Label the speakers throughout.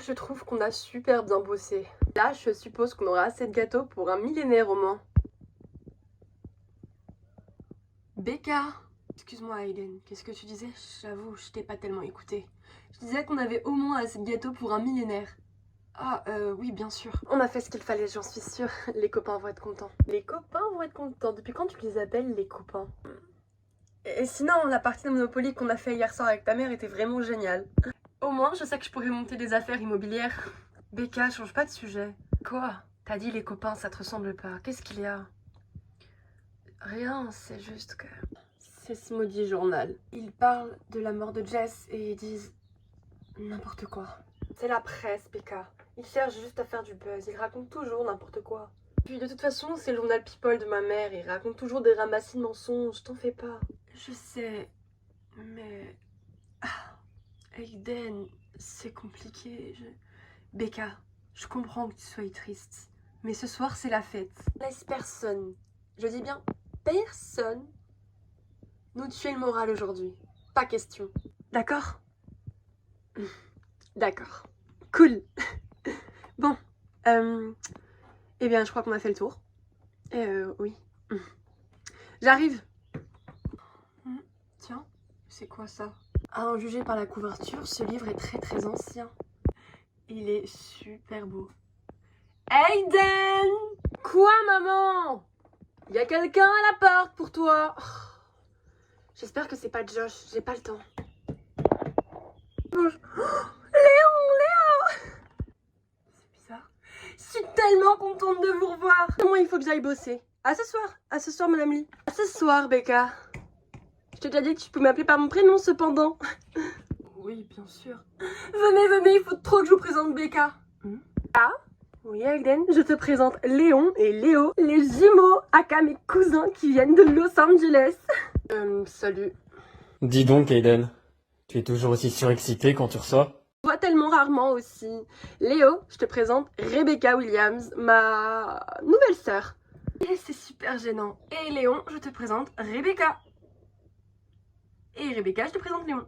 Speaker 1: je trouve qu'on a super bien bossé. Là, je suppose qu'on aura assez de gâteaux pour un millénaire au moins. Becca! Excuse-moi Aiden, qu'est-ce que tu disais? J'avoue, je t'ai pas tellement écouté. Je disais qu'on avait au moins assez de gâteaux pour un millénaire. Ah, oui, bien sûr. On a fait ce qu'il fallait, j'en suis sûre. Les copains vont être contents. Les copains vont être contents. Depuis quand tu les appelles les copains? Et sinon, la partie de Monopoly qu'on a fait hier soir avec ta mère était vraiment géniale. Au moins, je sais que je pourrais monter des affaires immobilières. Becca, change pas de sujet. Quoi? T'as dit les copains, ça te ressemble pas. Qu'est-ce qu'il y a? Rien, c'est juste que... C'est ce maudit journal. Ils parlent de la mort de Jess et ils disent... n'importe quoi. C'est la presse, Becca. Ils cherchent juste à faire du buzz. Ils racontent toujours n'importe quoi. Puis de toute façon, c'est le journal People de ma mère. Ils racontent toujours des ramassis de mensonges. T'en fais pas. Je sais, mais... Ah, Aiden, c'est compliqué. Becca, je comprends que tu sois triste. Mais ce soir, c'est la fête. Laisse personne, je dis bien personne, nous tuer le moral aujourd'hui. Pas question. D'accord? D'accord. Cool. Bon, eh bien, je crois qu'on a fait le tour. Oui. J'arrive. Tiens, c'est quoi ça? À en juger par la couverture, ce livre est très ancien. Il est super beau. Aiden! Quoi, maman? Il y a quelqu'un à la porte pour toi. J'espère que c'est pas Josh, j'ai pas le temps. Bonjour. Léo! C'est bizarre. Je suis tellement contente de vous revoir. Moi, il faut que j'aille bosser. À ce soir, madame Lee. À ce soir, Becca. Je t'ai déjà dit que tu peux m'appeler par mon prénom, cependant. Oui, bien sûr. Venez, il faut trop que je vous présente Becca. Ah? Oui, Aiden, je te présente Léon et Léo, les jumeaux, aka mes cousins qui viennent de Los Angeles. Salut.
Speaker 2: Dis donc, Aiden, tu es toujours aussi surexcité quand tu reçois?
Speaker 1: Je vois tellement rarement aussi. Léo, je te présente Rebecca Williams, ma nouvelle sœur. Et c'est super gênant. Et Léon, je te présente Rebecca. Et Rebecca, je te présente Léon.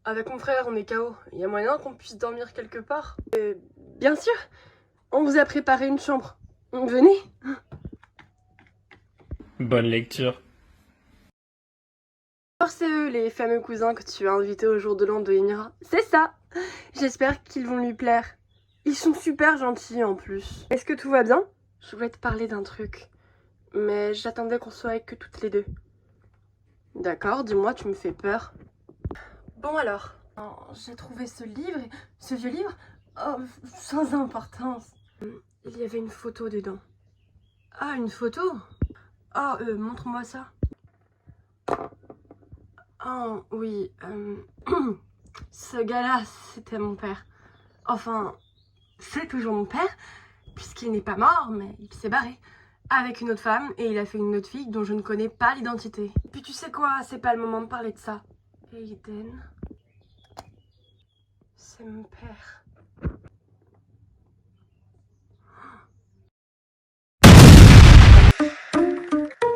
Speaker 1: Avec mon frère, on est KO. Il y a moyen qu'on puisse dormir quelque part? Bien sûr. On vous a préparé une chambre. Venez.
Speaker 2: Bonne lecture.
Speaker 1: Alors c'est eux, les fameux cousins que tu as invités au jour de l'an de Emira. C'est ça. J'espère qu'ils vont lui plaire. Ils sont super gentils en plus. Est-ce que tout va bien? Je voulais te parler d'un truc. Mais j'attendais qu'on soit avec que toutes les deux. D'accord, dis-moi, tu me fais peur. Bon alors, j'ai trouvé ce livre, ce vieux livre, sans importance. Il y avait une photo dedans. Ah, une photo? Ah, montre-moi ça. Oh, oui, ce gars-là, c'était mon père. Enfin, c'est toujours mon père, puisqu'il n'est pas mort, mais il s'est barré. Avec une autre femme, et il a fait une autre fille dont je ne connais pas l'identité. Puis tu sais quoi, c'est pas le moment de parler de ça. Aiden... C'est mon père.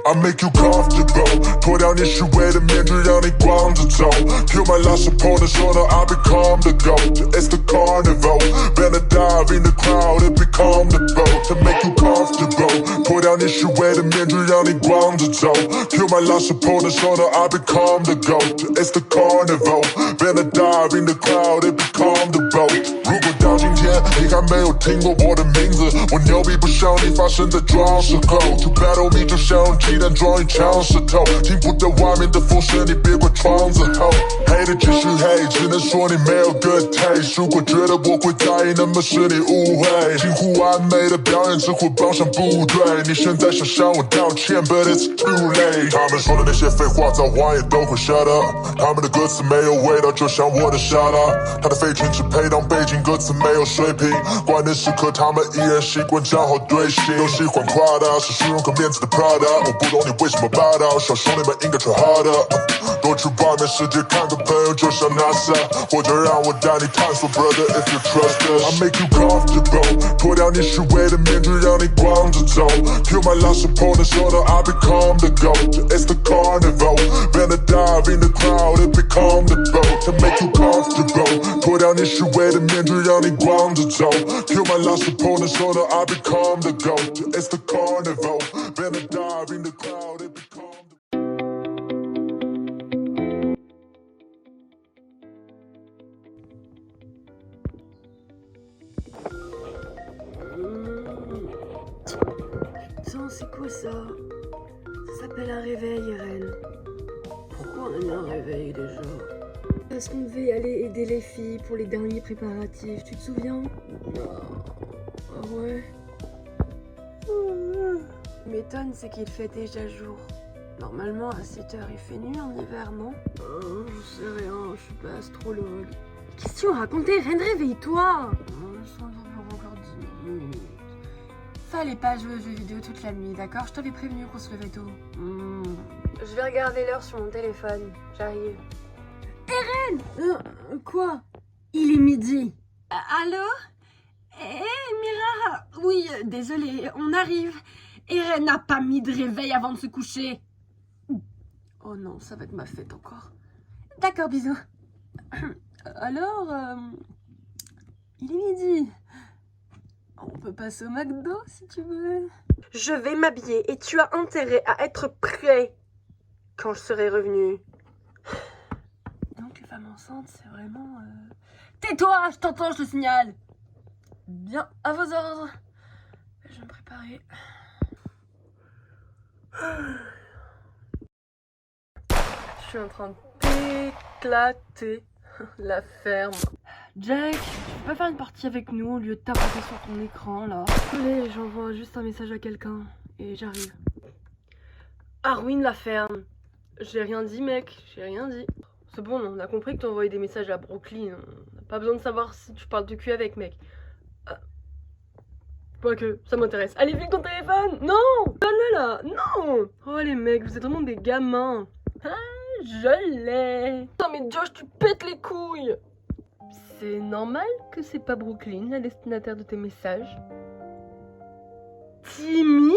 Speaker 3: I make you comfortable. Put down issue with a memory on the ground to toe. Kill my last opponent, so now I become the GOAT. It's the carnival. Better dive in the crowd and become the boat. To make you comfortable. Put down issue with a memory on the ground to toe. Kill my last opponent, so now I become the GOAT. It's the carnival. Better dive in the crowd and become the boat. 如果到今天你还没有听过我的名字，我牛逼不像你发生在装饰后。To battle me 就像用鸡蛋装一枪石头，听不到外面的风声，你别怪窗子厚。黑的只是黑，只能说你没有 good taste。如果觉得我会在意，那么是你误会。近乎完美的表演只会帮上部队，你现在想向我道歉 ，but it's too late。他们说的那些废话，早晚也都会 shut up。他们的歌词没有味道，就像我的 shut up。他的废裙只配当背景，歌词没没有水平。关键时刻他们依然习惯讲好对心，都喜欢夸大，是虚荣跟面子的 Prada。我不懂你为什么霸道，小兄弟们应该 try harder。多去外面世界看个朋友，就像 NASA， 或者让我带你探索 ，brother if you trust us。I make you comfortable， 脱掉你虚伪的面具，让你光着走。Kill my last opponent so that I become the GOAT. It's the carnival, better dive in the crowd and become the boat. To make you comfortable， 脱掉你虚伪的面具，让你光着走。Kill my last opponent so that I become the GOAT. It's the carnival, better dive in the crowd and become the
Speaker 1: Putain, c'est quoi ça? Ça s'appelle un réveil, Irène. Pourquoi on a mis un réveil déjà? Parce qu'on devait aller aider les filles pour les derniers préparatifs, tu te souviens? Ah ouais. M'étonne, c'est qu'il fait déjà jour. Normalement, à 7h, il fait nuit en hiver, non? Je sais rien, je suis pas astrologue. Qu'est-ce que tu me racontais? Reine, réveille-toi! Ça dure encore 10 minutes. Fallait pas jouer aux jeux vidéo toute la nuit, d'accord? Je t'avais prévenu qu'on se levait tôt. Je vais regarder l'heure sur mon téléphone. J'arrive. Eren! Quoi? Il est midi. Allô? Mira? Oui, désolée, on arrive. Eren n'a pas mis de réveil avant de se coucher. Oh non, ça va être ma fête encore. D'accord, bisous. Alors, il est midi. On peut passer au McDo si tu veux. Je vais m'habiller et tu as intérêt à être prêt quand je serai revenue. Donc les femmes enceintes, c'est vraiment... Tais-toi, je t'entends, je te signale. Bien, à vos ordres. Je vais me préparer. Je suis en train d'éclater la ferme. Jack, tu peux pas faire une partie avec nous au lieu de tapoter sur ton écran là? Allez, j'envoie juste un message à quelqu'un et j'arrive. Arwin la ferme. J'ai rien dit mec, j'ai rien dit. C'est bon, on a compris que tu envoyais des messages à Brooklyn. On n'a pas besoin de savoir si tu parles de cul avec mec. Pas que, ça m'intéresse. Allez, file ton téléphone! Non! Donne-le là! Non! Oh les mecs, vous êtes vraiment des gamins. Ah, je l'ai! Putain mais Josh, tu pètes les couilles! C'est normal que c'est pas Brooklyn, la destinataire de tes messages. Timmy?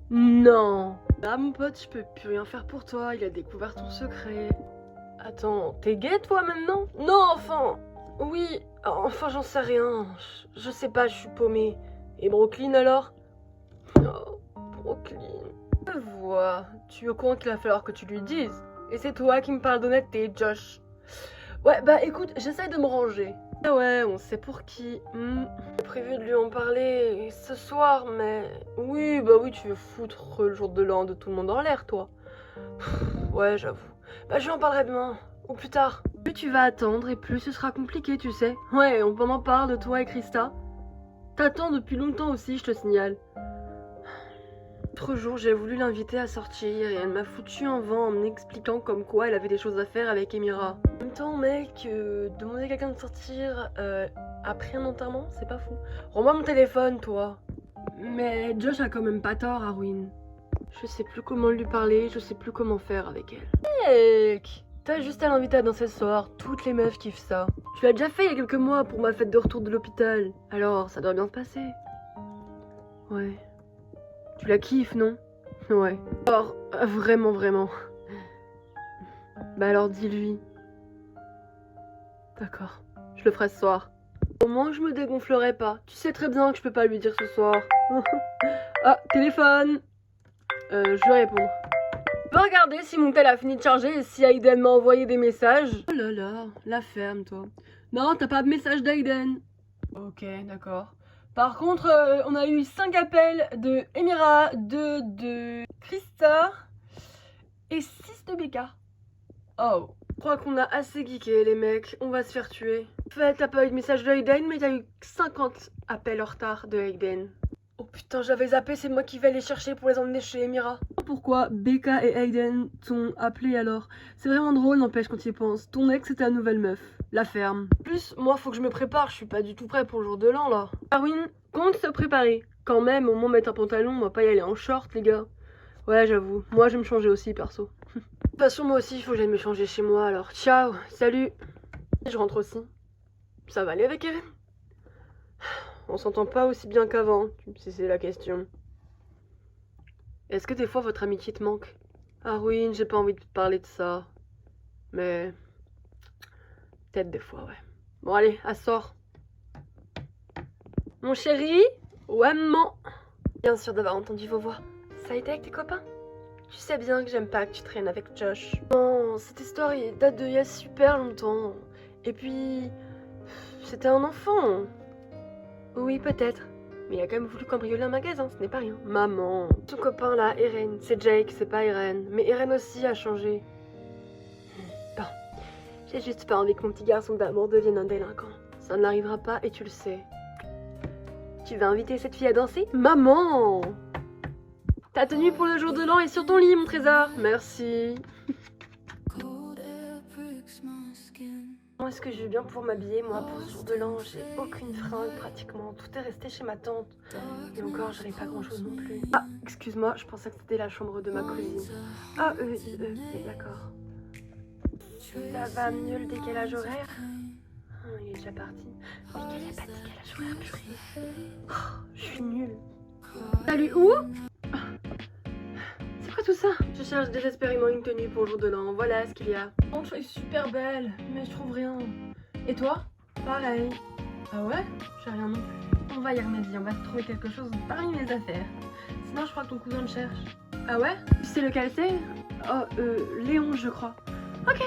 Speaker 1: Non. Là, mon pote, je peux plus rien faire pour toi. Il a découvert ton secret. Attends, t'es gay, toi, maintenant? Non, enfin. Oui, enfin, j'en sais rien. Je sais pas, je suis paumée. Et Brooklyn, alors? Oh, Brooklyn. Je vois. Tu es au courant qu'il va falloir que tu lui dises. Et c'est toi qui me parles d'honnêteté, Josh. Ouais, bah écoute, j'essaye de me ranger. Ah ouais, on sait pour qui. J'ai prévu de lui en parler ce soir, mais... Oui, bah oui, tu veux foutre le jour de l'an de tout le monde en l'air, toi. Ouais, j'avoue. Bah je lui en parlerai demain, ou plus tard. Plus tu vas attendre, et plus ce sera compliqué, tu sais. Ouais, on en parle de toi et Krista. T'attends depuis longtemps aussi, je te signale. L'autre jour, j'ai voulu l'inviter à sortir et elle m'a foutu un vent en m'expliquant comme quoi elle avait des choses à faire avec Emira. En même temps, mec, demander à quelqu'un de sortir après un enterrement, c'est pas fou. Rends-moi mon téléphone, toi. Mais Josh a quand même pas tort, Arwin. Je sais plus comment lui parler, je sais plus comment faire avec elle. Mec, t'as juste à l'inviter à danser ce soir, toutes les meufs kiffent ça. Tu l'as déjà fait il y a quelques mois pour ma fête de retour de l'hôpital. Alors, ça doit bien se passer. Ouais. Tu la kiffes, non? Ouais. Alors, vraiment, vraiment. Bah alors dis-lui. D'accord, je le ferai ce soir. Au moins je me dégonflerai pas. Tu sais très bien que je peux pas lui dire ce soir. Ah, téléphone. Je vais répondre. Je vais regarder si mon tel a fini de charger et si Aiden m'a envoyé des messages. Oh là là, la ferme toi. Non, t'as pas de message d'Aiden. Ok, d'accord. Par contre, on a eu 5 appels de Emira, 2 de Krista et 6 de Becca. Oh, je crois qu'on a assez geeké les mecs, on va se faire tuer. En fait, t'as pas eu de message de Aiden, mais t'as eu 50 appels en retard de Aiden. Oh putain, j'avais zappé, c'est moi qui vais les chercher pour les emmener chez Emira. pourquoi Becca et Aiden t'ont appelé alors. C'est vraiment drôle, n'empêche, quand tu y penses. Ton ex, c'est ta nouvelle meuf. La ferme. En plus, moi, faut que je me prépare. Je suis pas du tout prêt pour le jour de l'an, là. Darwin, compte se préparer. Quand même, au moins mettre un pantalon, on va pas y aller en short, les gars. Ouais, j'avoue. Moi, je vais me changer aussi, perso. De toute façon, moi aussi, il faut que j'aille me changer chez moi, alors. Ciao, salut. Je rentre aussi. Ça va aller avec Erin? On s'entend pas aussi bien qu'avant, si c'est la question. Est-ce que des fois votre amitié te manque? Arwin, j'ai pas envie de parler de ça. Mais... peut-être des fois, ouais. Bon allez, assort. Mon chéri? Ouais, maman. Bien sûr d'avoir entendu vos voix. Ça a été avec tes copains? Tu sais bien que j'aime pas que tu traînes avec Josh. Non, cette histoire date d'il y a super longtemps. Et puis... c'était un enfant. Oui, peut-être. Mais il a quand même voulu cambrioler un magasin, ce n'est pas rien. Maman. Son copain là, Eren, c'est Jake, c'est pas Eren. Mais Eren aussi a changé. Bon. J'ai juste pas envie que mon petit garçon d'amour devienne un délinquant. Ça n'arrivera pas et tu le sais. Tu vas inviter cette fille à danser? Maman! Ta tenue pour le jour de l'an est sur ton lit, mon trésor. Merci. Comment est-ce que je vais bien pouvoir m'habiller, moi, pour ce jour de l'an? J'ai aucune fringue, pratiquement. Tout est resté chez ma tante. Et encore, j'avais pas grand-chose non plus. Ah, excuse-moi, je pensais que c'était la chambre de ma cousine. Ah, d'accord. Ça va mieux le décalage horaire? Oh, il est déjà parti. Mais quel est pas de décalage horaire, purée. Oh, je suis nulle. Salut, où? C'est quoi tout ça? Je cherche désespérément une tenue pour le jour de l'an. Voilà ce qu'il y a. Oh, je suis super belle, mais je trouve rien. Et toi? Pareil. Ah ouais? J'ai rien non plus. On va y remédier, on va trouver quelque chose parmi mes affaires. Sinon, je crois que ton cousin le cherche. Ah ouais? Tu sais lequel c'est? Oh, Léon, je crois. Ok.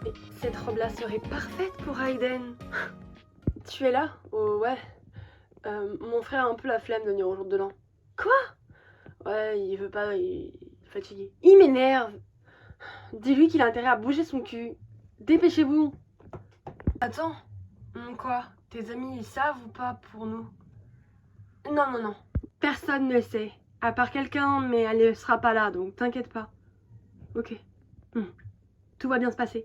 Speaker 1: Mais cette robe-là serait parfaite pour Aiden. Tu es là? Oh ouais. Mon frère a un peu la flemme de venir au jour de l'an. Quoi? Ouais, il veut pas, il est fatigué. Il m'énerve. Dis-lui qu'il a intérêt à bouger son cul. Dépêchez-vous. Attends. Quoi? Tes amis, ils savent ou pas pour nous? Non. Personne ne sait. À part quelqu'un, mais elle ne sera pas là, donc t'inquiète pas. Ok. Tout va bien se passer.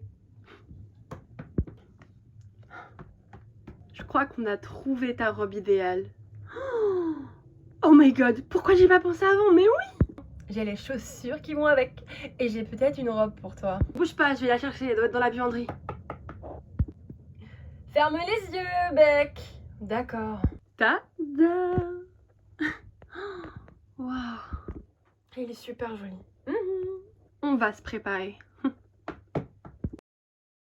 Speaker 1: Je crois qu'on a trouvé ta robe idéale. Oh my god, pourquoi j'ai pas pensé avant? Mais oui! J'ai les chaussures qui vont avec. Et j'ai peut-être une robe pour toi. Bouge pas, je vais la chercher, elle doit être dans la buanderie. Ferme les yeux, Bec. D'accord. Tada! Waouh! Il est super joli. On va se préparer.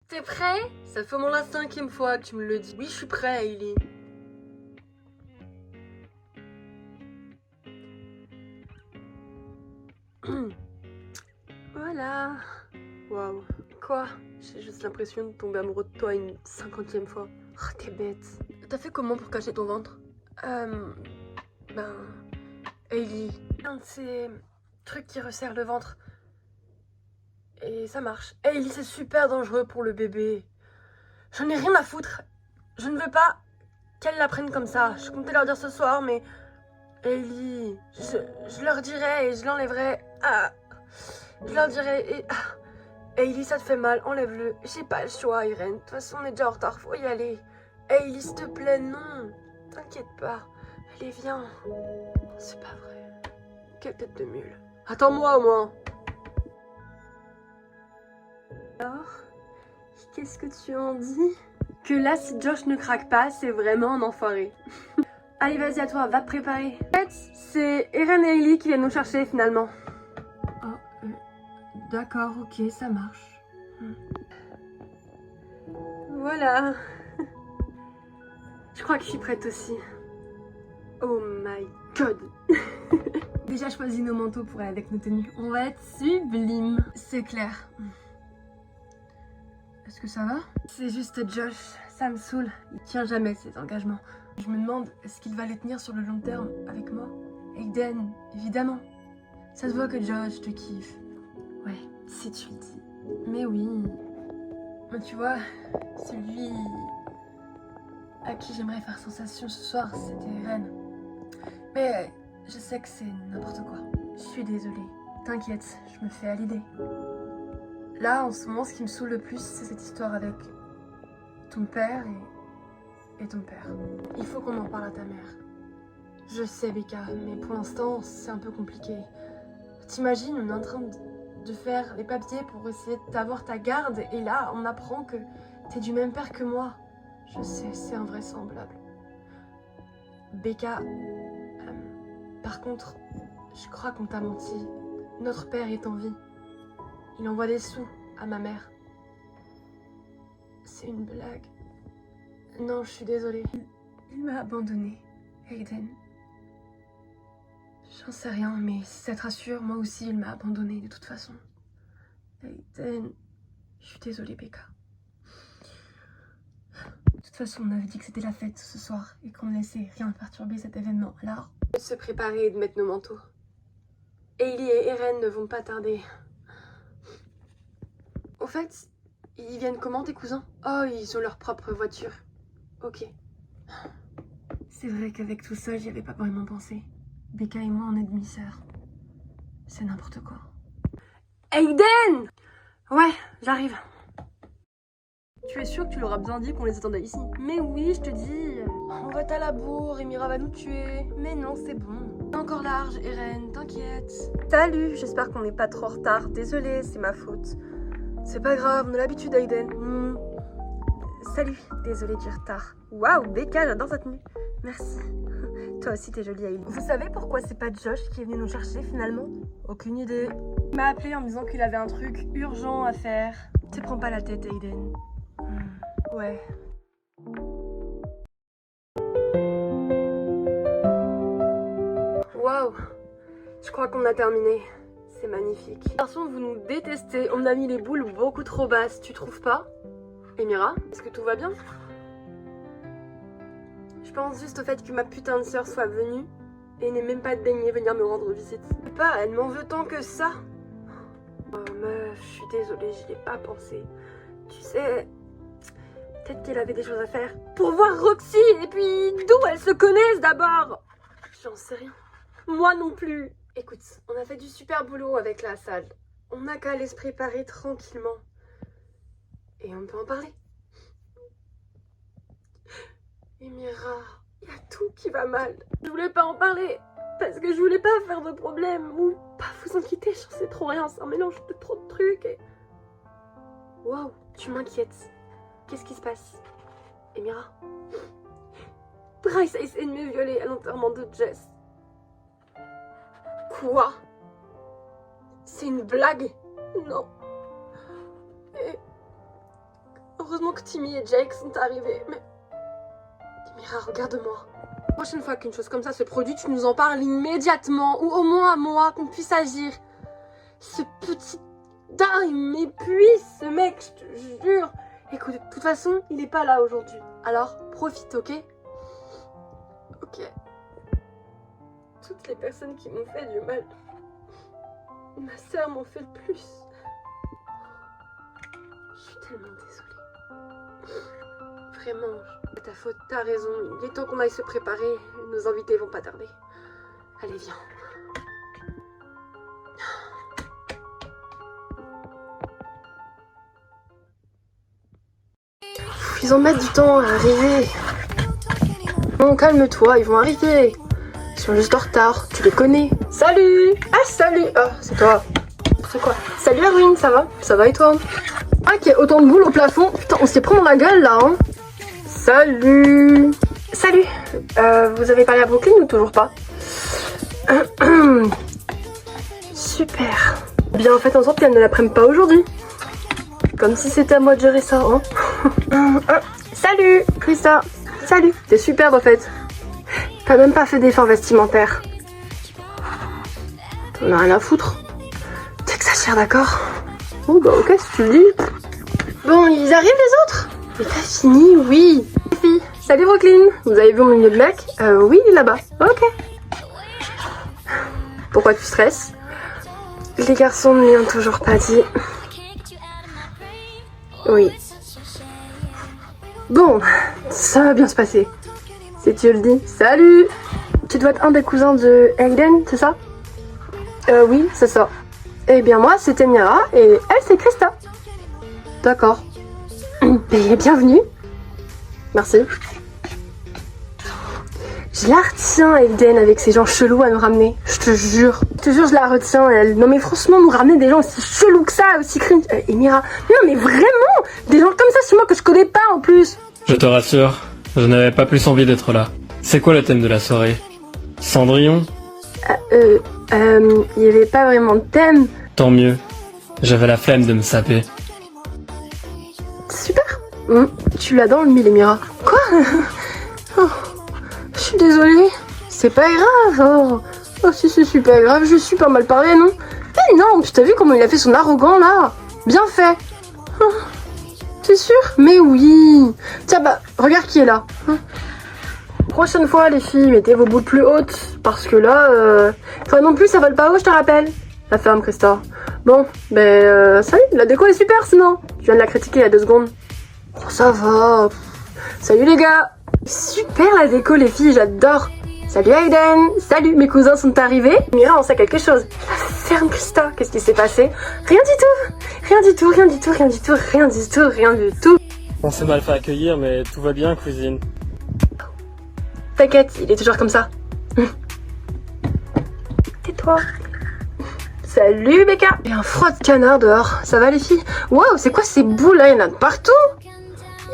Speaker 1: T'es prêt? Ça fait au moins la 5e fois que tu me le dis. Oui, je suis prêt, Hailey. Voilà. Waouh. Quoi? J'ai juste l'impression de tomber amoureux de toi une 50e fois. Oh, t'es bête. T'as fait comment pour cacher ton ventre? Hailey. Un de ces trucs qui resserrent le ventre. Et ça marche. Hailey, c'est super dangereux pour le bébé. J'en ai rien à foutre. Je ne veux pas qu'elle l'apprenne comme ça. Je comptais leur dire ce soir, mais... Hailey, je leur dirai et je l'enlèverai. Ah, je leur dirai et... Hailey, ça te fait mal, enlève-le. J'ai pas le choix, Irène. De toute façon, on est déjà en retard, faut y aller. Hailey, s'il te plaît, non. T'inquiète pas. Allez, viens. C'est pas vrai. Quelle tête de mule. Attends-moi, au moins. Alors, qu'est-ce que tu en dis? Que là, si Josh ne craque pas, c'est vraiment un enfoiré. Allez, vas-y, à toi, va te préparer. En fait, c'est Eren et Hailey qui viennent nous chercher, finalement. Oh, d'accord, ok, ça marche. Voilà. Je crois que je suis prête aussi. Oh my god. Déjà choisi nos manteaux pour aller avec nos tenues. On va être sublime. C'est clair. Est-ce que ça va? C'est juste Josh, ça me saoule. Il tient jamais ses engagements. Je me demande, est-ce qu'il va les tenir sur le long terme avec moi? Aiden, évidemment. Ça se voit que Josh te kiffe. Ouais, si tu le dis. Mais oui. Mais tu vois, celui à qui j'aimerais faire sensation ce soir, c'était Eren. Mais je sais que c'est n'importe quoi. Je suis désolée. T'inquiète, je me fais à l'idée. Là, en ce moment, ce qui me saoule le plus, c'est cette histoire avec ton père et ton père. Il faut qu'on en parle à ta mère. Je sais, Becca, mais pour l'instant, c'est un peu compliqué. T'imagines, on est en train de faire les papiers pour essayer d'avoir ta garde, et là, on apprend que t'es du même père que moi. Je sais, c'est invraisemblable. Becca, par contre, je crois qu'on t'a menti. Notre père est en vie. Il envoie des sous à ma mère. C'est une blague. Non, je suis désolée. Il m'a abandonnée, Aiden. J'en sais rien, mais si ça te rassure, moi aussi, il m'a abandonnée de toute façon. Aiden, je suis désolée, Becca. De toute façon, on avait dit que c'était la fête ce soir et qu'on ne laissait rien perturber cet événement. Alors, de se préparer et de mettre nos manteaux. Hailey et Eren ne vont pas tarder. Au fait, ils viennent comment tes cousins? Oh, ils ont leur propre voiture. Ok. C'est vrai qu'avec tout ça, j'y avais pas vraiment pensé. Becca et moi, on est demi-sœurs. C'est n'importe quoi. Aiden! Ouais, j'arrive. Tu es sûr que tu leur as bien dit qu'on les attendait ici? Mais oui, je te dis. On va être à la bourre, Emira va nous tuer. Mais non, c'est bon. C'est encore large, Eren, t'inquiète. Salut, j'espère qu'on n'est pas trop en retard. Désolée, c'est ma faute. C'est pas grave, on a l'habitude, Aiden. Salut, désolée du retard. Waouh, Becca, j'adore sa tenue. Merci. Toi aussi, t'es jolie, Hailey. Vous savez pourquoi c'est pas Josh qui est venu nous chercher finalement? Aucune idée. Il m'a appelé en me disant qu'il avait un truc urgent à faire. Te prends pas la tête, Aiden. Ouais. Waouh, je crois qu'on a terminé. C'est magnifique. Garçon, vous nous détestez. On a mis les boules beaucoup trop basses, tu trouves pas? Emira, est-ce que tout va bien? Je pense juste au fait que ma putain de sœur soit venue et n'ait même pas daigné venir me rendre visite. Je sais pas, elle m'en veut tant que ça. Oh meuf, je suis désolée, j'y ai pas pensé. Tu sais, peut-être qu'elle avait des choses à faire pour voir Roxy et puis d'où elles se connaissent d'abord. J'en sais rien. Moi non plus. Écoute, on a fait du super boulot avec la salle. On n'a qu'à aller se préparer tranquillement. Et on peut en parler. Emira, il y a tout qui va mal. Je voulais pas en parler parce que je voulais pas faire de problème ou pas vous inquiéter, j'en sais trop rien, c'est un mélange de trop de trucs et... Waouh, tu m'inquiètes. Qu'est-ce qui se passe? Emira? Bryce a essayé de me violer à l'enterrement de Jess. Quoi? C'est une blague? Non. Et... heureusement que Timmy et Jake sont arrivés, mais... Emira, regarde-moi. La prochaine fois qu'une chose comme ça se produit, tu nous en parles immédiatement, ou au moins à moi, qu'on puisse agir. Ce petit dingue, il m'épuise, ce mec, je te jure. Écoute, de toute façon, il est pas là aujourd'hui. Alors, profite, ok? Ok. Toutes les personnes qui m'ont fait du mal, ma sœur m'en fait le plus. Je suis tellement désolée. Vraiment, c'est ta faute, t'as raison. Il est temps qu'on aille se préparer. Nos invités vont pas tarder. Allez, viens. Ils en mettent du temps à arriver. Bon, calme-toi, ils vont arriver. Ils sont juste en retard, tu les connais. Salut! Ah, salut! Oh, c'est toi. C'est quoi? Salut Erwin, ça va? Ça va et toi? Ah, qu'il y a autant de boules au plafond. Putain, on s'est pris dans la gueule là, hein. Salut! Salut! Vous avez parlé à Brooklyn ou toujours pas? Super! Bien, faites en sorte qu'elle ne la prenne pas aujourd'hui. Comme si c'était à moi de gérer ça, hein. Salut, Krista. Salut, t'es superbe en fait. T'as même pas fait d'effort vestimentaire. T'en as rien à foutre. T'exagères, d'accord? Oh bah ok, si tu le dis. Bon, ils arrivent les autres? Et t'as fini, oui. Les filles, salut Brooklyn. Vous avez vu mon milieu de mec? Oui, il est là-bas. Ok. Pourquoi tu stresses? Les garçons ne lui ont toujours pas dit. Oui. Bon, ça va bien se passer. Si tu le dis. Salut! Tu dois être un des cousins de Aiden, c'est ça? Oui, c'est ça. Eh bien moi, c'était Mira et elle, c'est Krista. D'accord. Et bienvenue. Merci. Je la retiens, Aiden, avec ces gens chelous à nous ramener. Je te jure. Je la retiens, elle. Non mais franchement, nous ramener des gens aussi chelous que ça, aussi cringe. Et Mira, non mais vraiment, des gens comme ça chez moi que je connais pas en plus.
Speaker 2: Je te rassure, je n'avais pas plus envie d'être là. C'est quoi le thème de la soirée? Cendrillon?
Speaker 1: Il y avait pas vraiment de thème.
Speaker 2: Tant mieux. J'avais la flemme de me saper.
Speaker 1: Super. Tu l'as dans le mille, Mira. Quoi? Oh, je suis désolée. C'est pas grave. Oh si, c'est super grave. Je suis pas mal parlé, non? Eh non, tu t'as vu comment il a fait son arrogant, là? Bien fait. Oh, t'es sûr? Mais oui. Tiens, bah, regarde qui est là. Prochaine fois, les filles, mettez vos boules plus hautes. Parce que là, toi non plus, ça vole pas haut, je te rappelle. La ferme, Christa. Bon, salut, la déco est super sinon. Je viens de la critiquer il y a 2 secondes. Oh, ça va. Salut les gars. Super la déco, les filles, j'adore. Salut Aiden. Salut, mes cousins sont arrivés. Mira, on sait quelque chose. La ferme, Christa. Qu'est-ce qui s'est passé? Rien du tout. Rien du tout, rien du tout, rien du tout, rien du tout, rien du tout.
Speaker 2: On s'est mal fait accueillir, mais tout va bien, cousine.
Speaker 1: T'inquiète, il est toujours comme ça. Tais-toi. Salut Becca. Il y a un froid de canard dehors. Ça va les filles? Waouh, c'est quoi ces boules là? Il y en a de partout.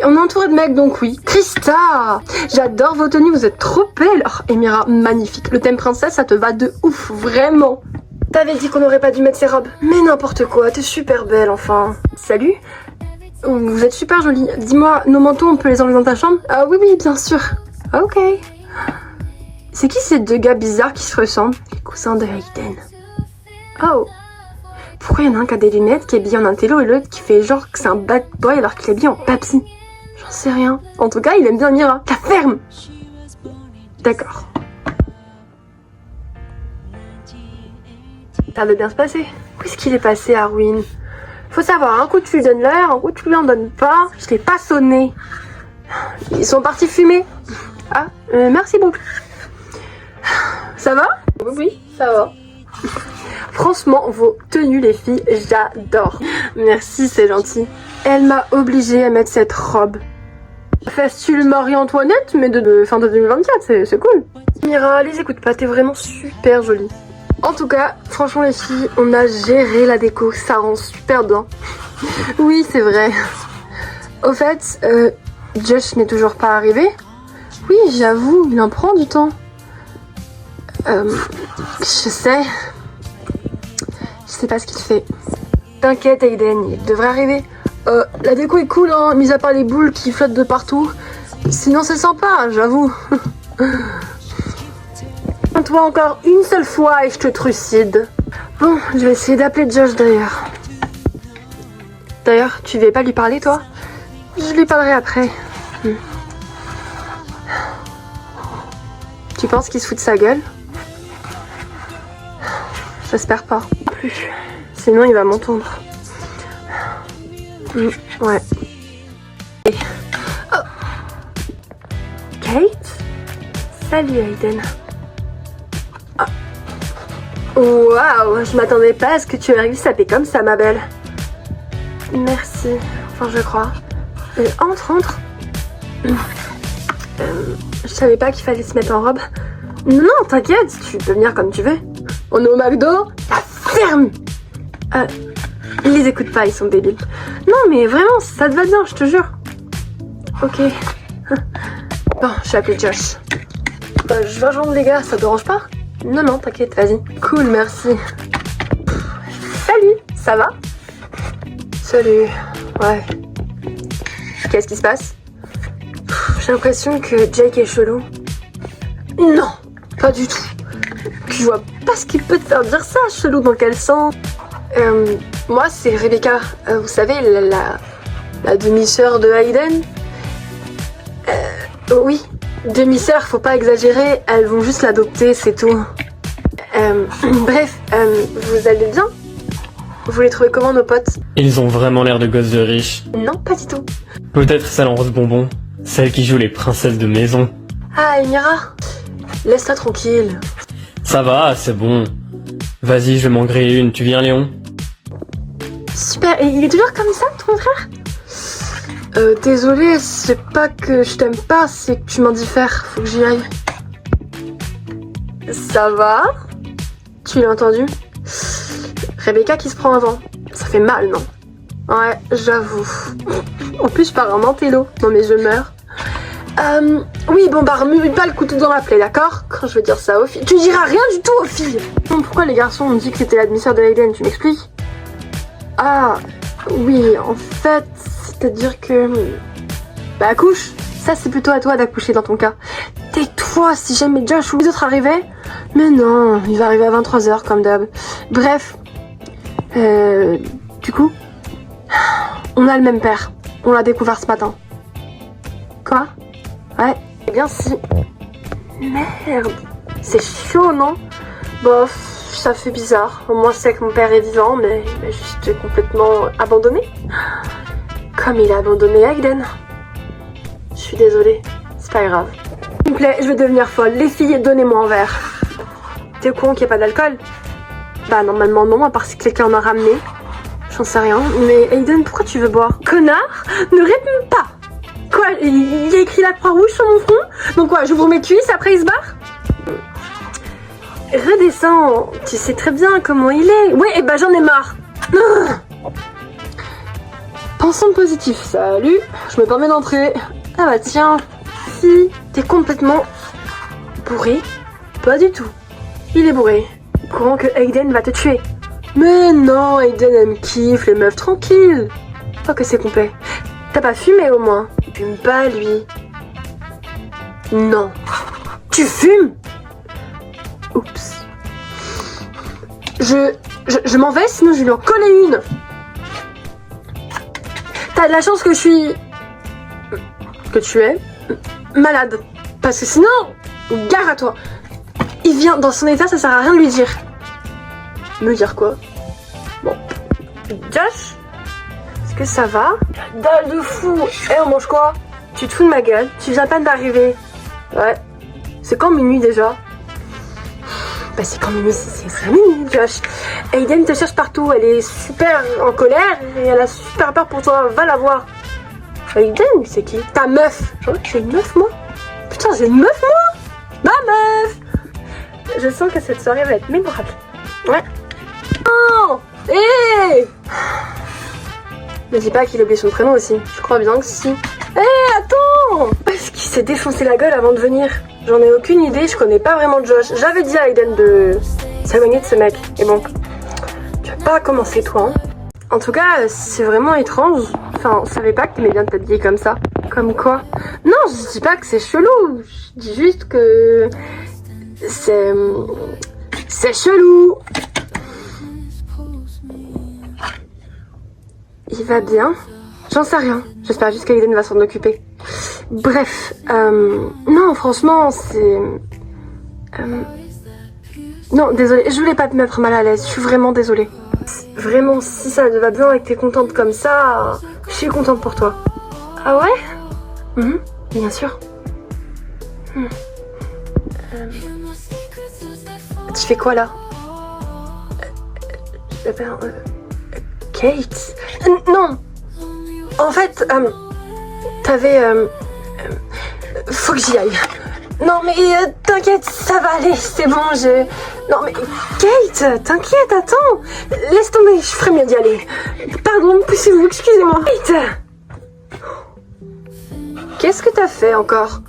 Speaker 1: On est entouré de mecs donc oui. Christa, j'adore vos tenues, vous êtes trop belle. Oh, Emira, magnifique. Le thème princesse, ça te va de ouf, vraiment. T'avais dit qu'on n'aurait pas dû mettre ces robes. Mais n'importe quoi, t'es super belle enfin. Salut. Vous êtes super jolie. Dis-moi, nos manteaux, on peut les enlever dans ta chambre? Ah oui, oui, bien sûr. Ok. C'est qui ces 2 gars bizarres qui se ressemblent? Les cousins de Aiden. Oh. Pourquoi il y en a un qui a des lunettes, qui est habillé en intello, et l'autre qui fait genre que c'est un bad boy alors qu'il est habillé en papy? J'en sais rien. En tout cas, il aime bien Mira. La ferme. D'accord. Ça va bien se passer. Où est-ce qu'il est passé, Arwin? Faut savoir, un coup tu lui donnes l'air, un coup tu lui en donnes pas. Je l'ai pas sonné. Ils sont partis fumer. Ah, merci beaucoup. Ça va? Oui, oui, ça va. Franchement, vos tenues, les filles, j'adore. Merci, c'est gentil. Elle m'a obligée à mettre cette robe. Fais-tu le Marie-Antoinette, mais de fin de 2024, c'est cool. Mira, les écoute pas, t'es vraiment super jolie. En tout cas, franchement les filles, on a géré la déco, ça rend super bien. Oui, c'est vrai. Au fait, Josh n'est toujours pas arrivé. Oui, j'avoue, il en prend du temps. Je sais. Je sais pas ce qu'il fait. T'inquiète Aiden, il devrait arriver. La déco est cool, hein, mis à part les boules qui flottent de partout. Sinon c'est sympa, j'avoue. Toi encore une seule fois et je te trucide. Bon, je vais essayer d'appeler Josh d'ailleurs. D'ailleurs, tu veux pas lui parler toi? Je lui parlerai après. Tu penses qu'il se fout de sa gueule? J'espère pas. Sinon il va m'entendre. Ouais. Oh. Kate? Salut Aiden. Waouh, je m'attendais pas à ce que tu arrives sapée comme ça, ma belle. Merci. Enfin, je crois. Entre. Je savais pas qu'il fallait se mettre en robe. Non, t'inquiète, tu peux venir comme tu veux. On est au McDo. La ferme. Ils les écoutent pas, ils sont débiles. Non, mais vraiment, ça te va bien, je te jure. Ok. Bon, je vais appeler Josh. Je vais rejoindre les gars, ça te dérange pas? Non, t'inquiète, vas-y. Cool, merci. Salut, ça va? Salut, ouais. Qu'est-ce qui se passe? J'ai l'impression que Jake est chelou. Non, pas du tout. Je vois pas ce qui peut te faire dire ça, chelou dans quel sens? Moi, c'est Rebecca. Vous savez, la demi-sœur de Aiden? Oui. Demi-sœur, faut pas exagérer, elles vont juste l'adopter, c'est tout. Bref, vous allez bien? Vous les trouvez comment nos potes?
Speaker 2: Ils ont vraiment l'air de gosses de riches.
Speaker 1: Non, pas du tout.
Speaker 2: Peut-être celle en rose bonbon, celle qui joue les princesses de maison.
Speaker 1: Ah, Emira, laisse-la tranquille.
Speaker 2: Ça va, c'est bon. Vas-y, je vais m'en griller une, tu viens Léon?
Speaker 1: Super, et il est toujours comme ça, ton frère? Désolé, c'est pas que je t'aime pas, c'est que tu m'indiffères, faut que j'y aille. Ça va? Tu l'as entendu? Rebecca qui se prend avant. Ça fait mal, non? Ouais, j'avoue. En plus, je pars en antélo. Non mais je meurs. Oui, bon bah remue pas le couteau dans la plaie, d'accord? Quand je vais dire ça aux filles. Tu diras rien du tout aux filles! Non, pourquoi les garçons ont dit que c'était l'admisseur de Hayden, tu m'expliques? Ah, oui, en fait, c'est-à-dire que... Bah accouche, ça c'est plutôt à toi d'accoucher dans ton cas. Tais-toi, si jamais Josh ou les autres arrivaient. Mais non, il va arriver à 23h comme d'hab. Bref, du coup, on a le même père. On l'a découvert ce matin. Quoi? Ouais, eh bien si. Merde, c'est chaud, non? Bof, ça fait bizarre. Au moins je sais que mon père est vivant, mais il m'a juste complètement abandonné. Comme il a abandonné Hayden. Je suis désolée, c'est pas grave. S'il me plaît, je vais devenir folle. Les filles, donnez-moi un verre. T'es au courant qu'il n'y a pas d'alcool? Bah normalement non, à part si quelqu'un en a ramené. J'en sais rien. Mais Hayden, pourquoi tu veux boire? Connard, ne réponds pas. Quoi? Il y a écrit la Croix-Rouge sur mon front? Donc quoi, j'ouvre mes cuisses, après il se barre? Redescends, tu sais très bien comment il est. Ouais, et bah j'en ai marre. Pensons positif. Salut, je me permets d'entrer. Ah bah tiens, si t'es complètement bourré? Pas du tout. Il est bourré. Courant que Hayden va te tuer. Mais non, Hayden elle me kiffe, les meufs tranquilles. Oh que c'est complet. T'as pas fumé au moins? Fume pas lui. Non. Tu fumes? Oups. Je m'en vais, sinon je vais lui en coller une. T'as de la chance que je suis... que tu es malade. Parce que sinon, gare à toi. Il vient dans son état, ça sert à rien de lui dire. Me dire quoi? Bon. Josh? Est-ce que ça va? Dalle de fou. Eh, on mange quoi? Tu te fous de ma gueule? Tu viens à peine d'arriver. Ouais. C'est quand minuit déjà? Bah c'est quand minuit, c'est minuit, Josh. Hayden te cherche partout, elle est super en colère et elle a super peur pour toi, va la voir. Hayden, c'est qui? Ta meuf. J'ai une meuf moi? Putain, j'ai une meuf moi? Ma meuf. Je sens que cette soirée va être mémorable. Ouais. Oh. Hé. Ne dis pas qu'il a oublié son prénom aussi. Je crois bien que si. Hé, attends. Est-ce qu'il s'est défoncé la gueule avant de venir? J'en ai aucune idée, je connais pas vraiment Josh. J'avais dit à Hayden de s'éloigner de ce mec. Et bon, tu vas pas commencer toi. Hein. En tout cas, c'est vraiment étrange. Enfin, on savait pas que t'aimais bien t'habiller comme ça. Comme quoi? Non, je dis pas que c'est chelou. Je dis juste que... C'est chelou. Il va bien? J'en sais rien. J'espère juste qu'Hayden va s'en occuper. Bref, non, franchement, c'est... non, désolée, je voulais pas te mettre mal à l'aise, je suis vraiment désolée. Vraiment, si ça va bien et que t'es contente comme ça, je suis contente pour toi. Ah ouais? Bien sûr. Tu fais quoi là? Kate? Non! En fait, t'avais... faut que j'y aille. Non mais t'inquiète, ça va aller, c'est bon, Non mais Kate, t'inquiète, attends. Laisse tomber, je ferais mieux d'y aller. Pardon, poussez-vous, excusez-moi. Kate! Qu'est-ce que t'as fait encore?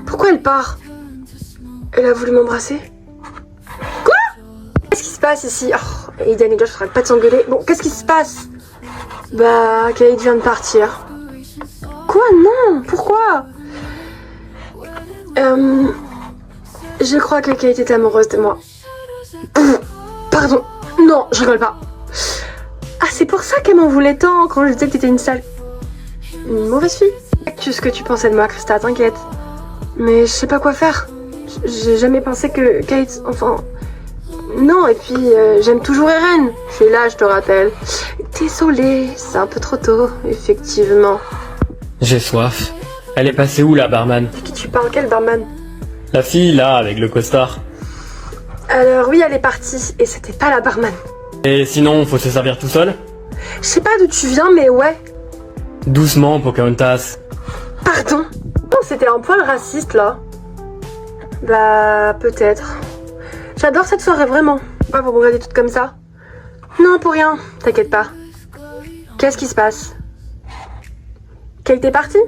Speaker 1: Pourquoi elle part? Elle a voulu m'embrasser? Quoi? Qu'est-ce qui se passe ici? Oh, Hayden et Josh n'arrêtent pas de s'engueuler. Bon, qu'est-ce qui se passe? Bah, Kate vient de partir. Quoi? Non? Pourquoi? Je crois que Kate est amoureuse de moi. Pardon. Non, je rigole pas. Ah, c'est pour ça qu'elle m'en voulait tant quand je disais que t'étais une mauvaise fille. Tu sais ce que tu pensais de moi, Krista, t'inquiète. Mais je sais pas quoi faire. J'ai jamais pensé que Kate... Enfin... Non, et puis j'aime toujours Eren. Je suis là, je te rappelle. Désolée, c'est un peu trop tôt, effectivement.
Speaker 2: J'ai soif. Elle est passée où la barman?
Speaker 1: De qui tu parles? Quel barman?
Speaker 2: La fille là, avec le costard.
Speaker 1: Alors oui, elle est partie, et c'était pas la barman.
Speaker 2: Et sinon, faut se servir tout seul?
Speaker 1: Je sais pas d'où tu viens, mais ouais.
Speaker 2: Doucement, Pocahontas.
Speaker 1: Pardon. Non, c'était un poil raciste, là. Bah, peut-être. J'adore cette soirée, vraiment. Pas pour me regarder toute comme ça. Non, pour rien, t'inquiète pas. Qu'est-ce qui se passe? Qu'elle t'est partie?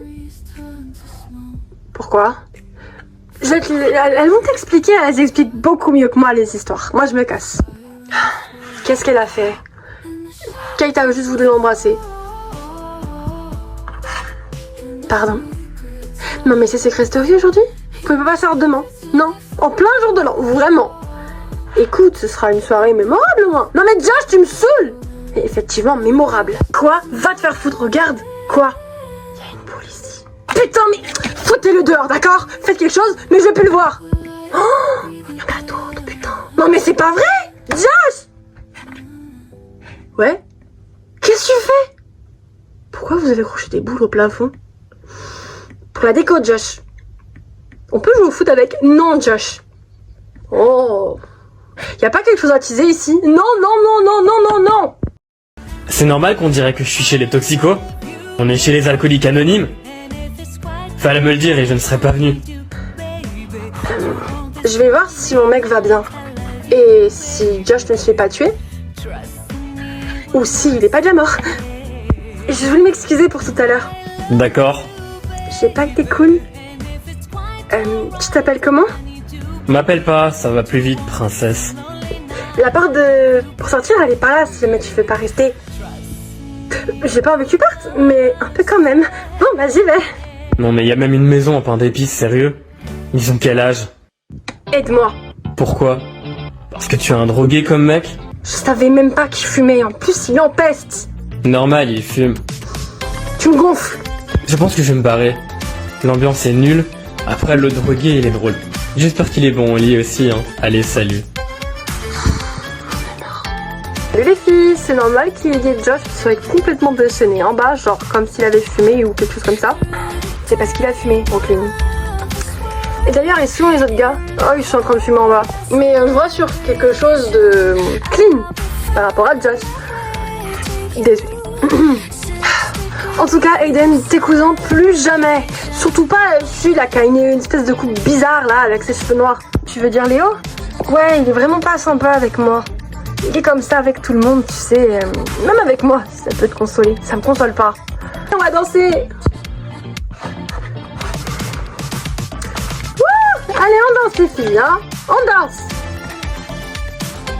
Speaker 1: Pourquoi? Elles vont t'expliquer, elles expliquent beaucoup mieux que moi les histoires. Moi, je me casse. Qu'est-ce qu'elle a fait? Kate a juste voulu l'embrasser. Pardon? Non, mais c'est séquestrerie aujourd'hui? Vous pouvez pas faire demain? Non, en plein jour de l'an, vraiment. Écoute, ce sera une soirée mémorable au moins. Non mais Josh, tu me saoules. Et effectivement, mémorable. Quoi? Va te faire foutre, regarde. Quoi? Il y a une poule ici. Putain, mais foutez-le dehors, d'accord? Faites quelque chose, mais je veux plus le voir. Oh, il y en a d'autres, putain. Non mais c'est pas vrai. Josh. Ouais? Qu'est-ce que tu fais? Pourquoi vous avez accroché des boules au plafond? Pour la déco, Josh. On peut jouer au foot avec? Non, Josh. Oh. Y a pas quelque chose à teaser ici? Non, non, non, non, non, non, non.
Speaker 2: C'est normal qu'on dirait que je suis chez les toxicos? On est chez les alcooliques anonymes? Fallait me le dire et je ne serais pas venu.
Speaker 1: Je vais voir si mon mec va bien. Et si Josh ne se fait pas tuer. Ou s'il est pas déjà mort. Je voulais m'excuser pour tout à l'heure.
Speaker 2: D'accord.
Speaker 1: Je sais pas que t'es cool. Tu t'appelles comment?
Speaker 2: M'appelle pas, ça va plus vite, princesse.
Speaker 1: La porte pour sortir, elle est par là si jamais tu veux pas rester. J'ai pas envie que tu partes, mais un peu quand même. Bon, bah j'y vais.
Speaker 2: Non mais y a même une maison en pain d'épices, sérieux? Ils ont quel âge?
Speaker 1: Aide-moi.
Speaker 2: Pourquoi? Parce que tu es un drogué comme mec?
Speaker 1: Je savais même pas qu'il fumait, en plus il empeste.
Speaker 2: Normal, il fume.
Speaker 1: Tu me gonfles.
Speaker 2: Je pense que je vais me barrer. L'ambiance est nulle. Après, le drogué, il est drôle. J'espère qu'il est bon au lit aussi, hein. Allez, salut.
Speaker 1: Salut les filles, c'est normal qu'il y ait Josh qui soit complètement bessonné en bas, genre comme s'il avait fumé ou quelque chose comme ça. C'est parce qu'il a fumé, Brooklyn. Et d'ailleurs, et sinon les autres gars? Oh, ils sont en train de fumer en bas. Mais je vois sur quelque chose de clean par rapport à Josh. Désolé. En tout cas, Aiden, tes cousins, plus jamais. Surtout pas celui-là qui a une espèce de coupe bizarre là avec ses cheveux noirs. Tu veux dire Léo? Ouais, il est vraiment pas sympa avec moi. Il est comme ça avec tout le monde, tu sais. Même avec moi, si ça peut te consoler. Ça me console pas. On va danser. Wouh! Allez, on danse les filles, hein. On danse.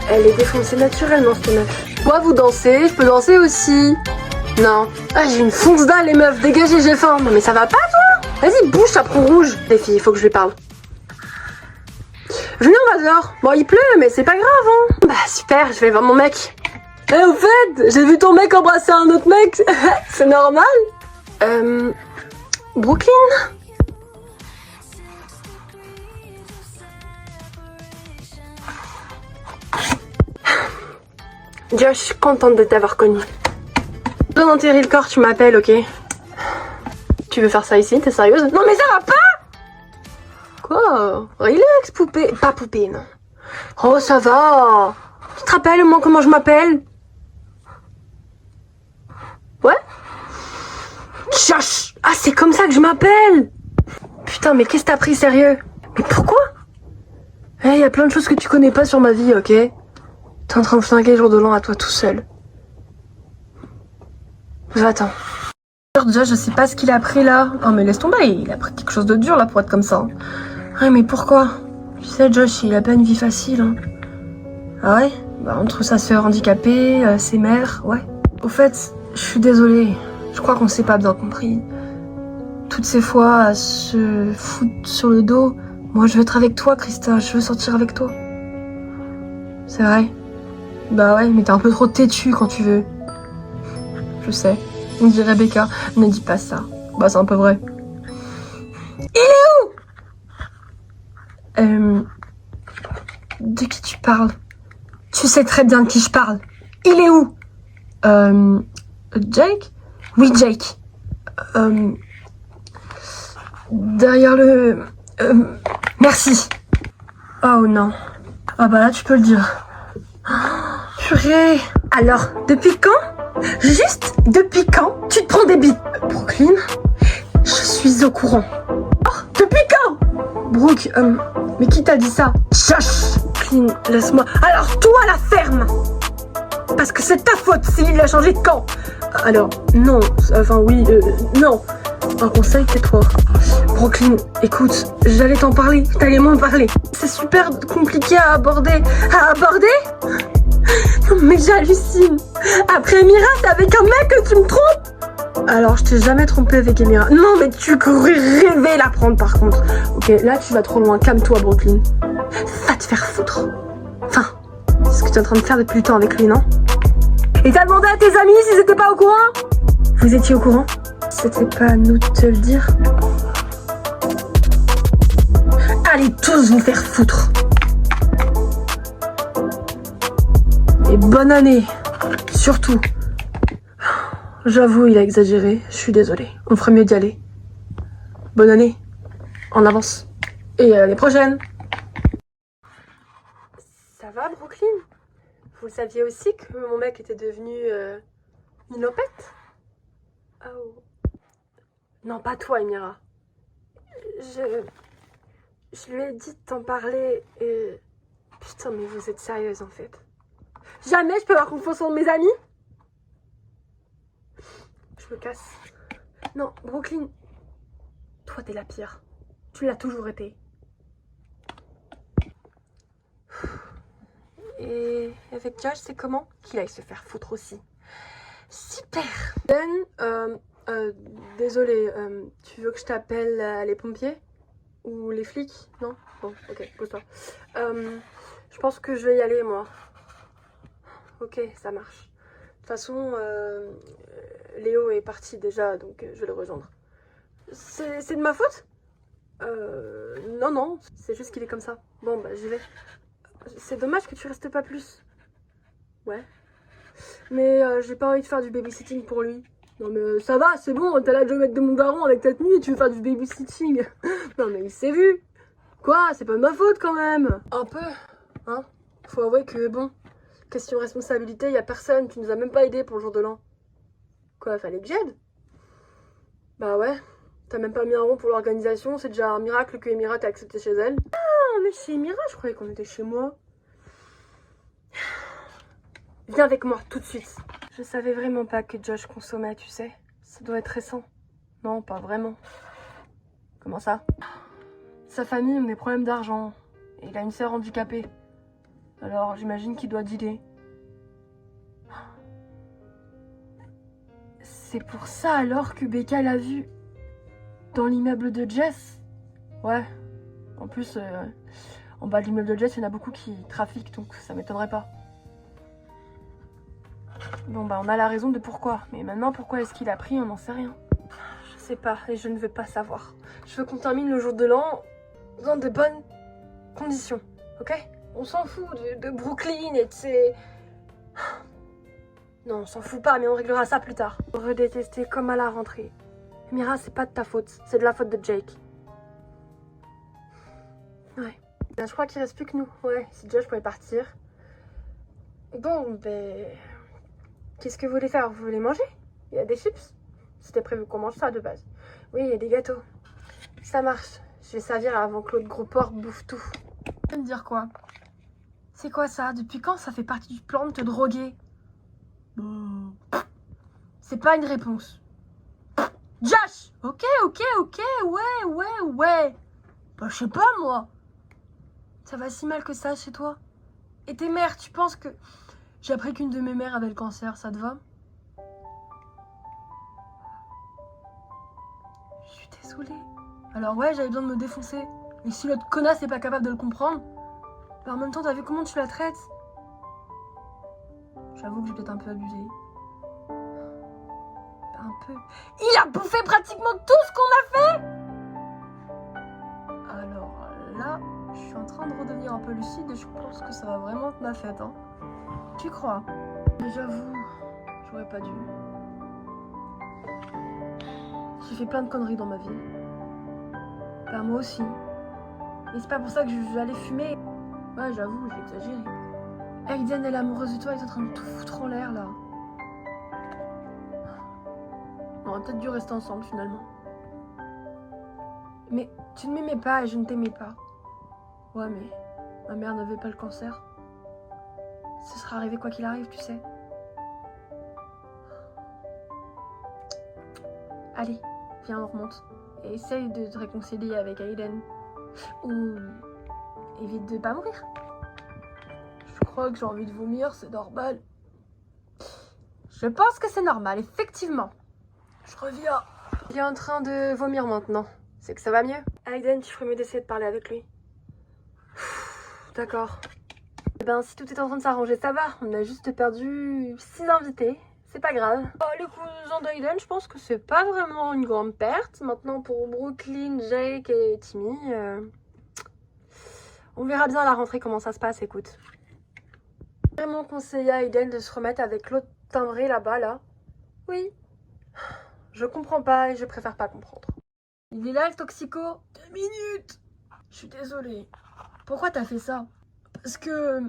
Speaker 1: Elle est défoncée naturellement, cette meuf. Moi, vous dansez, je peux danser aussi. Non. Ah, j'ai une fonce dalle, les meufs. Dégagez, j'ai faim. Non, mais ça va pas, toi? Vas-y, bouge, ça prend rouge. Les filles, il faut que je lui parle. Venez, on va dehors. Bon, il pleut, mais c'est pas grave, hein. Bah, super, je vais voir mon mec. Eh, au fait, j'ai vu ton mec embrasser un autre mec. C'est normal. Brooklyn? Josh, je suis contente de t'avoir connu. Donne enterrer le corps, tu m'appelles, ok? Tu veux faire ça ici? T'es sérieuse? Non mais ça va pas! Quoi? Relax, poupée. Pas poupée, non. Oh, ça va. Tu te rappelles au moins comment je m'appelle? Ouais? Josh! Ah, c'est comme ça que je m'appelle! Putain, mais qu'est-ce que t'as pris sérieux? Mais pourquoi? Eh, y a plein de choses que tu connais pas sur ma vie, ok? T'es en train de flinguer jour de l'an à toi tout seul. Va-t'en. Josh, je sais pas ce qu'il a pris là. Oh mais laisse tomber, il a pris quelque chose de dur là pour être comme ça. Ouais mais pourquoi? Tu sais Josh, il a pas une vie facile. Hein. Ah ouais? Bah entre sa sœur handicapée, ses mères, ouais. Au fait, je suis désolée. Je crois qu'on s'est pas bien compris. Toutes ces fois à se foutre sur le dos. Moi je veux être avec toi Krista, je veux sortir avec toi. C'est vrai? Bah ouais, mais t'es un peu trop têtu quand tu veux. Je sais. On dit Rebecca, ne dis pas ça. Bah c'est un peu vrai. Il est où? De qui tu parles? Tu sais très bien de qui je parle. Il est où? Jake? Oui, Jake. Derrière le... Merci. Oh non. Ah bah là, tu peux le dire. Purée. Alors, depuis quand? Juste depuis quand tu te prends des bites? Brooklyn, je suis au courant. Oh, depuis quand? Brooke, mais qui t'a dit ça? Josh. Brooklyn, laisse-moi. Alors toi, la ferme. Parce que c'est ta faute s'il a changé de camp. Alors, non. Enfin, oui, non. Un conseil, tais-toi. Brooklyn, écoute, j'allais t'en parler. T'allais m'en parler. C'est super compliqué à aborder. À aborder? Non, mais j'hallucine. Après Emira, c'est avec un mec que tu me trompes? Alors, je t'ai jamais trompé avec Emira. Non, mais tu pourrais rêver la prendre par contre. Ok, là, tu vas trop loin. Calme-toi, Brooklyn. Va te faire foutre. Enfin, c'est ce que tu es en train de faire depuis le temps avec lui, non? Et t'as demandé à tes amis s'ils étaient pas au courant? Vous étiez au courant? C'était pas à nous de te le dire. Allez tous vous faire foutre. Et bonne année, surtout. J'avoue, il a exagéré, je suis désolée. On ferait mieux d'y aller. Bonne année, en avance. Et à l'année prochaine. Ça va, Brooklyn? Vous saviez aussi que mon mec était devenu une lopette? Oh. Non, pas toi, Emira. Je lui ai dit de t'en parler et... Putain, mais vous êtes sérieuse en fait. Jamais je peux avoir confiance en mes amis? Je me casse. Non, Brooklyn, toi t'es la pire. Tu l'as toujours été. Et avec Josh, c'est comment? Qu'il aille se faire foutre aussi. Super. Ben, désolé, tu veux que je t'appelle les pompiers? Ou les flics? Non? Bon, ok, pose-toi. Je pense que je vais y aller, moi. Ok, ça marche. De toute façon, Léo est parti déjà, donc je vais le rejoindre. C'est de ma faute? Non, non, c'est juste qu'il est comme ça. Bon, bah j'y vais. C'est dommage que tu restes pas plus. Ouais. Mais j'ai pas envie de faire du babysitting pour lui. Non mais ça va, c'est bon, t'as là de mettre de mon daron avec ta tenue et tu veux faire du babysitting. Non mais il s'est vu. Quoi, c'est pas de ma faute quand même. Un peu, hein. Faut avouer que bon, question responsabilité, y a personne, tu nous as même pas aidé pour le jour de l'an. Quoi, fallait que j'aide? Bah ouais, t'as même pas mis un rond pour l'organisation, c'est déjà un miracle que Emira t'ait accepté chez elle. Ah, on est chez Emira, je croyais qu'on était chez moi. Viens avec moi, tout de suite. Je savais vraiment pas que Josh consommait, tu sais. Ça doit être récent. Non, pas vraiment. Comment ça? Sa famille a des problèmes d'argent. Et il a une sœur handicapée. Alors j'imagine qu'il doit dealer. C'est pour ça alors que Becca l'a vu dans l'immeuble de Jess? Ouais. En plus, en bas de l'immeuble de Jess, il y en a beaucoup qui trafiquent, donc ça m'étonnerait pas. Bon bah on a la raison de pourquoi, mais maintenant pourquoi est-ce qu'il a pris, on n'en sait rien. Je sais pas et je ne veux pas savoir. Je veux qu'on termine le jour de l'an dans de bonnes conditions, ok? On s'en fout de Brooklyn et de ses... Non, on s'en fout pas, mais on réglera ça plus tard. Redétester comme à la rentrée. Mira, c'est pas de ta faute, c'est de la faute de Jake. Ouais. Je crois qu'il reste plus que nous. Ouais, si Josh pouvait partir. Bon, ben... Qu'est-ce que vous voulez faire? Vous voulez manger? Il y a des chips? C'était prévu qu'on mange ça de base. Oui, il y a des gâteaux. Ça marche. Je vais servir avant que l'autre gros porc bouffe tout. Tu veux me dire quoi? C'est quoi ça? Depuis quand ça fait partie du plan de te droguer? C'est pas une réponse. Josh! Ok, ouais. Bah, je sais pas, moi. Ça va si mal que ça chez toi? Et tes mères, tu penses que... J'ai appris qu'une de mes mères avait le cancer, ça te va? Je suis désolée. Alors ouais, j'avais besoin de me défoncer. Mais si l'autre connasse n'est pas capable de le comprendre, bah en même temps, t'as vu comment tu la traites? J'avoue que j'ai peut-être un peu abusé. Un peu. Il a bouffé pratiquement tout ce qu'on a fait! Alors là, je suis en train de redevenir un peu lucide et je pense que ça va vraiment être ma fête, hein. Tu crois? Mais j'avoue, j'aurais pas dû. J'ai fait plein de conneries dans ma vie. Bah moi aussi. Et c'est pas pour ça que je vais aller fumer. Ouais, j'avoue, j'ai exagéré. Aiden, elle est amoureuse de toi, elle est en train de tout foutre en l'air, là. On aurait peut-être dû rester ensemble, finalement. Mais tu ne m'aimais pas et je ne t'aimais pas. Ouais, mais ma mère n'avait pas le cancer. Ce sera arrivé quoi qu'il arrive, tu sais. Allez, viens, on remonte. Et essaye de te réconcilier avec Aiden. Ou évite de pas mourir. Je crois que j'ai envie de vomir, c'est normal. Je pense que c'est normal, effectivement. Je reviens. Il est en train de vomir maintenant. C'est que ça va mieux. Aiden, tu ferais mieux d'essayer de parler avec lui. D'accord. Eh ben, si tout est en train de s'arranger, ça va. On a juste perdu 6 invités. C'est pas grave. Oh, les cousins d'Aiden, je pense que c'est pas vraiment une grande perte. Maintenant, pour Brooklyn, Jake et Timmy, on verra bien à la rentrée comment ça se passe, écoute. J'ai vraiment conseillé à Aiden de se remettre avec l'autre timbré là-bas, là. Oui. Je comprends pas et je préfère pas comprendre. Il est là, le toxico. 2 minutes. Je suis désolée. Pourquoi t'as fait ça? Parce que...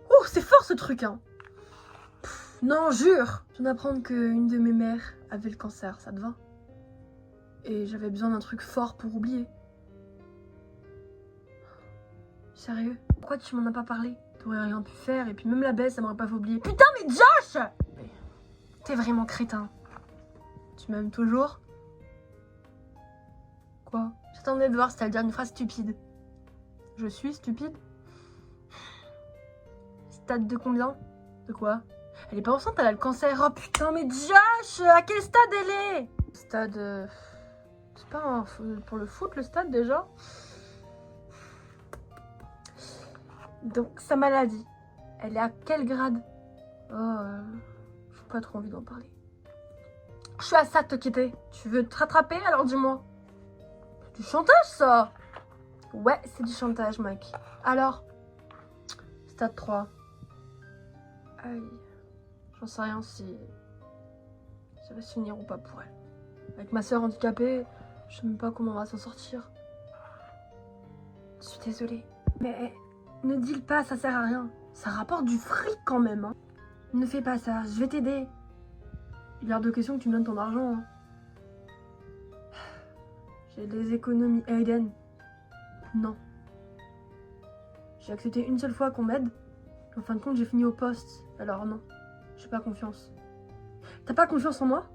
Speaker 1: Oh, c'est fort ce truc, hein. Non, jure. Je viens d'apprendre qu'une de mes mères avait le cancer, ça te va? Et j'avais besoin d'un truc fort pour oublier. Sérieux? Pourquoi tu m'en as pas parlé? T'aurais rien pu faire et puis même la baisse, ça m'aurait pas fait oublier. Putain, mais Josh! T'es vraiment crétin. Tu m'aimes toujours? Quoi? J'attendais de voir si t'allais dire une phrase stupide. Je suis stupide? Stade de combien? De quoi? Elle est pas enceinte, elle a le cancer. Oh putain, mais Josh! À quel stade elle est? Stade... C'est pas pour le foot, le stade, déjà? Donc, sa maladie, elle est à quel grade? Oh, j'ai pas trop envie d'en parler. Je suis à ça de te quitter. Tu veux te rattraper? Alors dis-moi. C'est du chantage, ça? Ouais, c'est du chantage, mec. Alors? Stade 3. Aïe. J'en sais rien si ça va se finir ou pas pour elle. Avec ma soeur handicapée, je sais même pas comment on va s'en sortir. Je suis désolée. Mais ne dis-le pas, ça sert à rien. Ça rapporte du fric quand même. Hein. Ne fais pas ça, je vais t'aider. Il est hors de question que tu me donnes ton argent. Hein. J'ai des économies. Aiden. Non. J'ai accepté une seule fois qu'on m'aide. En fin de compte, j'ai fini au poste. Alors non. J'ai pas confiance. T'as pas confiance en moi?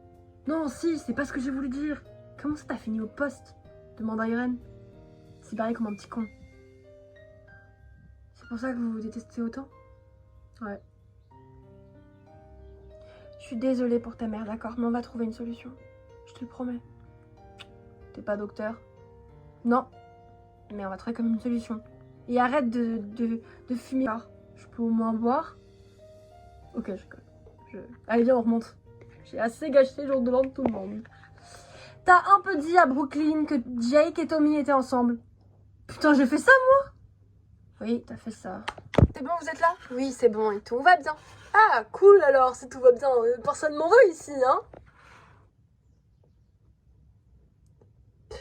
Speaker 1: Non, si, c'est pas ce que j'ai voulu dire. Comment ça t'as fini au poste? Demande à Irène. C'est pareil comme un petit con. C'est pour ça que vous vous détestez autant? Ouais. Je suis désolée pour ta mère, d'accord? Mais on va trouver une solution. Je te le promets. T'es pas docteur? Non. Mais on va trouver comme une solution. Et arrête de fumer. Je peux au moins boire? Ok, je colle. Allez, viens, on remonte. J'ai assez gâché le jour de l'an de tout le monde. T'as un peu dit à Brooklyn que Jake et Tommy étaient ensemble. Putain, j'ai fait ça, moi? Oui, t'as fait ça. C'est bon, vous êtes là? Oui, c'est bon et tout va bien. Ah, cool alors, si tout va bien. Personne m'en veut ici, hein?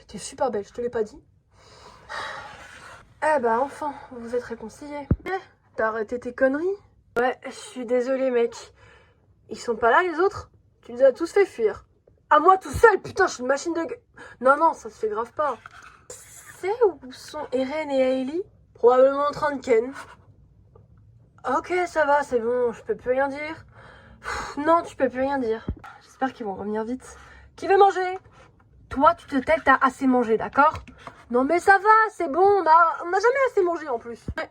Speaker 1: T'es super belle, je te l'ai pas dit. Eh bah, enfin, vous vous êtes réconciliés. T'as arrêté tes conneries? Ouais, je suis désolée, mec. Ils sont pas là, les autres? Tu les as tous fait fuir. À moi tout seul, putain, je suis une machine de... Non, non, ça se fait grave pas. C'est où sont Eren et Hailey? Probablement en train de ken. Ok, ça va, c'est bon, je peux plus rien dire. Non, tu peux plus rien dire. J'espère qu'ils vont revenir vite. Qui veut manger? Toi, tu te tais, t'as assez mangé, d'accord? Non mais ça va, c'est bon, on a jamais assez mangé en plus. Ouais.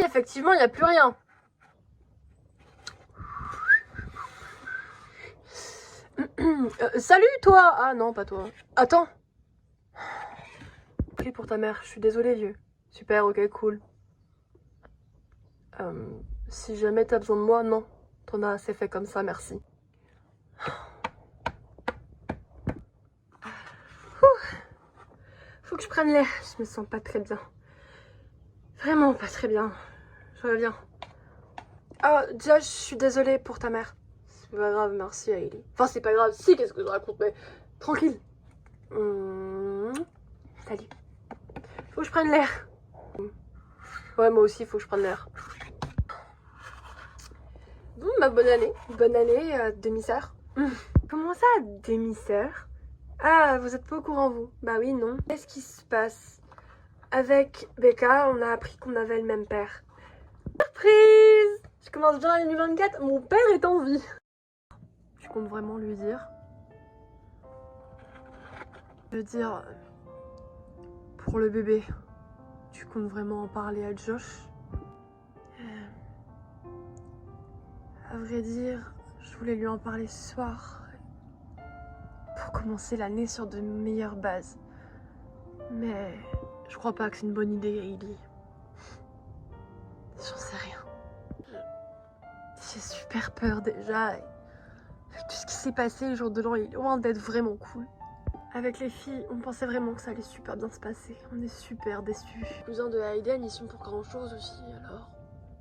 Speaker 1: Effectivement, il n'y a plus rien. Salut toi! Ah non, pas toi. Attends. Prie pour ta mère, je suis désolée vieux. Super, ok, cool. Si jamais t'as besoin de moi, non. T'en as assez fait comme ça, merci. Faut que je prenne l'air, je me sens pas très bien. Vraiment pas très bien. Je reviens. Ah, déjà, je suis désolée pour ta mère. C'est pas grave, merci Hailey. Enfin, c'est pas grave, si, qu'est-ce que je raconte, mais tranquille. Salut. Faut que je prenne l'air. Ouais, moi aussi, il faut que je prenne l'air. Bon, bah bonne année. Bonne année, demi-sœur. Comment ça, demi-sœur? Ah, vous êtes pas au courant, vous? Bah oui, non. Qu'est-ce qui se passe? Avec Becca, on a appris qu'on avait le même père. Surprise! Je commence bien l'année 2024, mon père est en vie. Tu comptes vraiment lui dire? Je veux dire, pour le bébé, tu comptes vraiment en parler à Josh? À vrai dire, je voulais lui en parler ce soir. Pour commencer l'année sur de meilleures bases. Mais je crois pas que c'est une bonne idée, Hailey. J'en sais rien. J'ai super peur déjà. Et avec tout ce qui s'est passé le jour de l'an, il est loin d'être vraiment cool. Avec les filles, on pensait vraiment que ça allait super bien se passer. On est super déçus. Les cousins de Hayden, ils sont pour grand chose aussi, alors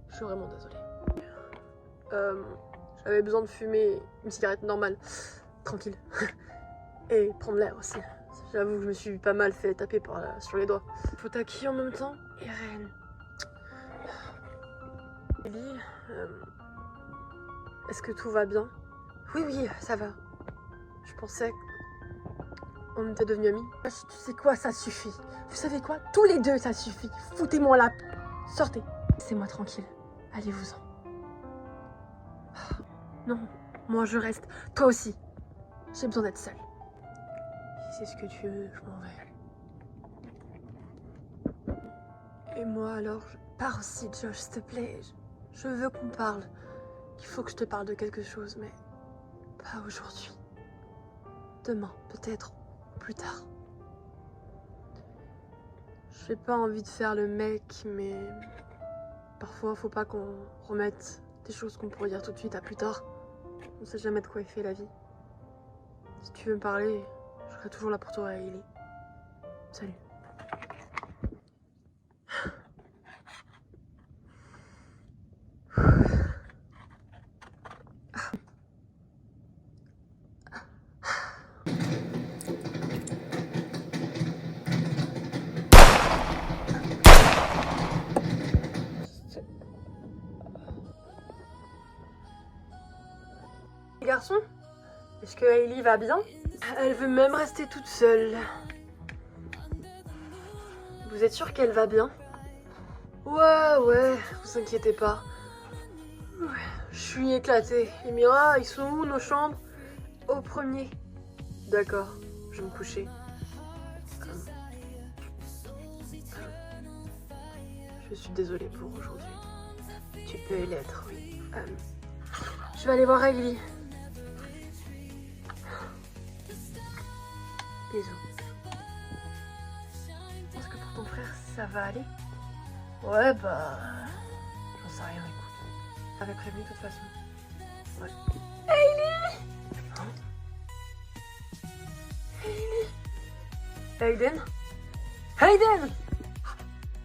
Speaker 1: je suis vraiment désolée. J'avais besoin de fumer une cigarette normale, tranquille. Et prendre l'air aussi. J'avoue que je me suis pas mal fait taper sur les doigts. Faut à qui en même temps? Irène. Ellie, est-ce que tout va bien? Oui, ça va. Je pensais qu'on était devenus amis. Tu sais quoi, ça suffit. Vous savez quoi? Tous les deux, ça suffit. Foutez-moi la... Sortez. Laissez-moi tranquille. Allez-vous-en. Non, moi je reste. Toi aussi. J'ai besoin d'être seule. Si c'est ce que tu veux, je m'en vais. Et moi alors, je pars aussi, Josh, s'il te plaît. Je veux qu'on parle. Il faut que je te parle de quelque chose, mais pas aujourd'hui. Demain, peut-être, plus tard. J'ai pas envie de faire le mec, mais parfois faut pas qu'on remette des choses qu'on pourrait dire tout de suite à plus tard. On sait jamais de quoi est fait la vie. Si tu veux me parler, je serai toujours là pour toi, Hailey. Salut. Garçon, est-ce que Hailey va bien? Elle veut même rester toute seule. Vous êtes sûr qu'elle va bien? Ouais, vous inquiétez pas. Je suis éclatée. Et Mira, ils sont où nos chambres? Au premier. D'accord, je vais me coucher. Je suis désolée pour aujourd'hui. Tu peux l'être, oui. Je vais aller voir Hailey. Bisous. Est-ce que pour ton frère, ça va aller? Ouais, bah... J'en sais rien, écoute. T'avais prévenu de toute façon. Ouais. Hailey! Hein? Hailey? Hayden? Hayden!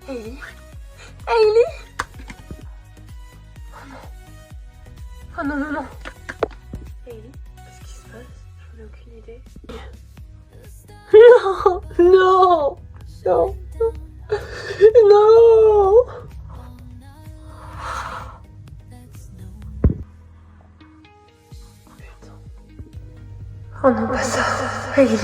Speaker 1: Hailey? Hailey? Oh non. Oh non. Hailey? Qu'est-ce qui se passe? J'en ai aucune idée. Non. Putain. Oh non, pas ça. Hailey.